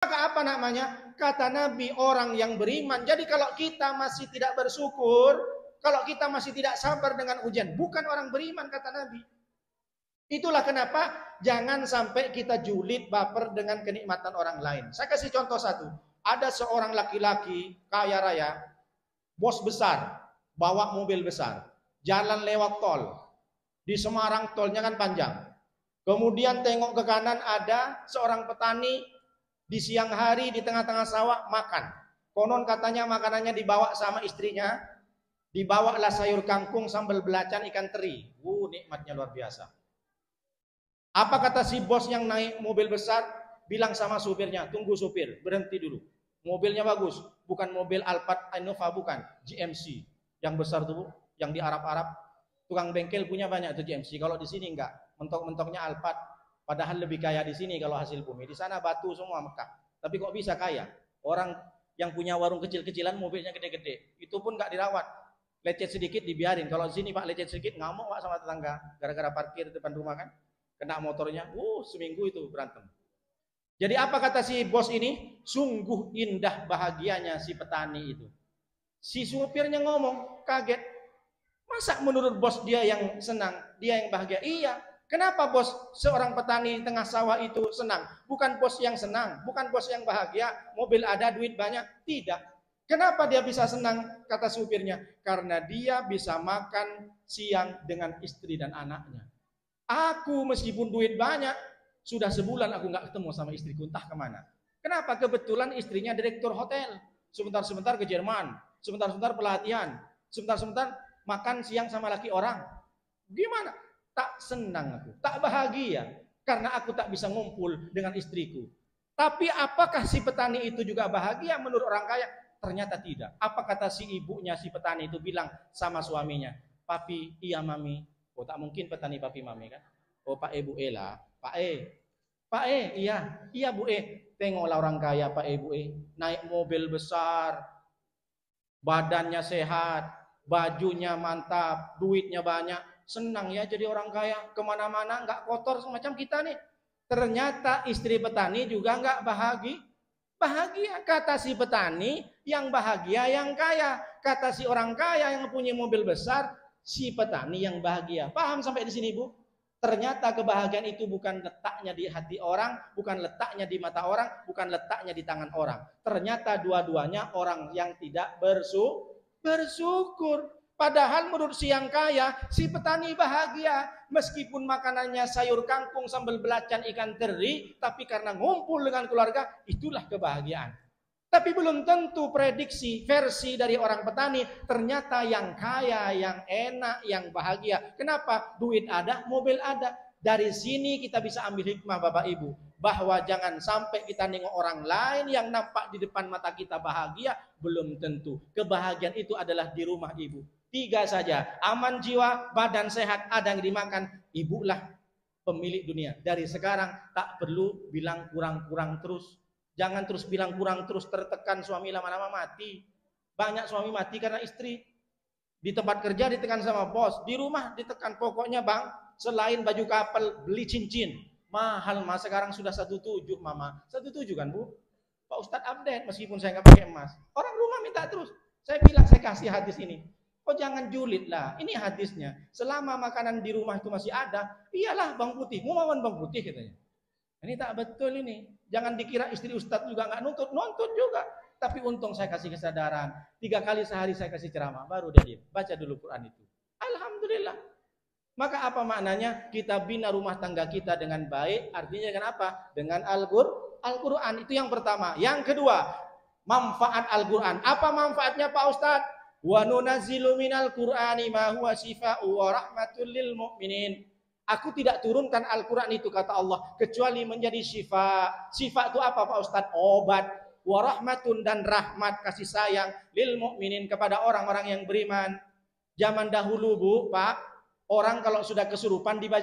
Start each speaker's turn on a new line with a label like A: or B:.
A: Maka apa namanya? Kata Nabi, orang yang beriman. Jadi kalau kita masih tidak bersyukur, kalau kita masih tidak sabar dengan ujian, bukan orang beriman, kata Nabi. Itulah kenapa jangan sampai kita julid baper dengan kenikmatan orang lain. Saya kasih contoh satu. Ada seorang laki-laki kaya raya, bos besar, bawa mobil besar, jalan lewat tol. Di Semarang tolnya kan panjang. Kemudian tengok ke kanan, ada seorang petani di siang hari di tengah-tengah sawah makan. Konon katanya makanannya dibawa sama istrinya, dibawalah sayur kangkung, sambal belacan, ikan teri. Nikmatnya luar biasa. Apa kata si bos yang naik mobil besar? Bilang sama supirnya, tunggu supir, berhenti dulu. Mobilnya bagus, bukan mobil Alphard Innova, bukan, GMC. Yang besar tuh, yang di Arab-Arab. Tukang bengkel punya banyak tuh GMC. Kalau di sini enggak, mentok-mentoknya Alphard. Padahal lebih kaya di sini kalau hasil bumi. Di sana batu semua Mekah. Tapi kok bisa kaya? Orang yang punya warung kecil-kecilan mobilnya gede-gede. Itu pun enggak dirawat. Lecet sedikit dibiarin. Kalau di sini Pak lecet sedikit ngamuk Pak sama tetangga. Gara-gara parkir di depan rumah kan. Kena motornya. Seminggu itu berantem. Jadi apa kata si bos ini? Sungguh indah bahagianya si petani itu. Si supirnya ngomong, kaget. Masa menurut bos dia yang senang, dia yang bahagia? Iya. Kenapa bos seorang petani di tengah sawah itu senang? Bukan bos yang senang, bukan bos yang bahagia, mobil ada, duit banyak. Tidak. Kenapa dia bisa senang? Kata supirnya. Karena dia bisa makan siang dengan istri dan anaknya. Aku meskipun duit banyak, sudah sebulan aku nggak ketemu sama istriku, entah kemana. Kenapa? Kebetulan istrinya direktur hotel. Sebentar-sebentar ke Jerman, sebentar-sebentar pelatihan, sebentar-sebentar makan siang sama laki orang. Gimana? Tak senang aku, tak bahagia karena aku tak bisa ngumpul dengan istriku. Tapi apakah si petani itu juga bahagia menurut orang kaya? Ternyata tidak. Apa kata si ibunya si petani itu bilang sama suaminya? Papi, iya mami. Tak mungkin petani papi mami kan? Pak Bu lah. Pak iya Bu Tengoklah orang kaya Pak Bu naik mobil besar, badannya sehat, bajunya mantap, duitnya banyak. Senang ya jadi orang kaya, kemana-mana nggak kotor semacam kita nih. Ternyata istri petani juga nggak bahagia. Kata si petani yang bahagia yang kaya. Kata si orang kaya yang punya mobil besar, si petani yang bahagia. Paham sampai di sini Bu? Ternyata kebahagiaan itu bukan letaknya di hati orang, bukan letaknya di mata orang, bukan letaknya di tangan orang. Ternyata dua-duanya orang yang tidak bersyukur. Padahal menurut si yang kaya, si petani bahagia. Meskipun makanannya sayur kangkung, sambal belacan, ikan teri, tapi karena ngumpul dengan keluarga, itulah kebahagiaan. Tapi belum tentu prediksi versi dari orang petani. Ternyata yang kaya, yang enak, yang bahagia. Kenapa? Duit ada, mobil ada. Dari sini kita bisa ambil hikmah Bapak Ibu. Bahwa jangan sampai kita nengok orang lain yang nampak di depan mata kita bahagia. Belum tentu. Kebahagiaan itu adalah di rumah Ibu. 3 saja, aman jiwa, badan sehat, ada yang dimakan, ibulah pemilik dunia. Dari sekarang tak perlu bilang kurang-kurang terus. Jangan terus bilang kurang terus, tertekan suami lama-lama mati. Banyak suami mati karena istri. Di tempat kerja ditekan sama bos, di rumah ditekan. Pokoknya bang, selain baju kapal, beli cincin. Mahal mas, sekarang sudah 1,7 mama. 1,7 kan Bu? Pak Ustadz update meskipun saya nggak pakai emas. Orang rumah minta terus. Saya bilang saya kasih hadis ini. Oh jangan julid lah, ini hadisnya. Selama makanan di rumah itu masih ada, iyalah bang putih, mau mawan bang putih katanya. Ini tak betul ini. Jangan dikira istri ustadz juga nggak nuntut juga. Tapi untung saya kasih kesadaran. 3 kali sehari saya kasih ceramah, baru dia diam. Baca dulu Quran itu. Alhamdulillah. Maka apa maknanya? Kita bina rumah tangga kita dengan baik. Artinya dengan apa? Dengan Al-Quran. Itu yang pertama. Yang kedua, manfaat Al-Quran. Apa manfaatnya Pak Ustadz? Wa nunazzilu minal Qur'ani ma huwa syifaa'u wa rahmatul lil mu'minin. Aku tidak turunkan Al-Qur'an itu kata Allah kecuali menjadi syifa. Syifa itu apa Pak Ustadz? Obat. Wa rahmatun dan rahmat kasih sayang lil mu'minin kepada orang-orang yang beriman. Zaman dahulu Bu, Pak, orang kalau sudah kesurupan dibaca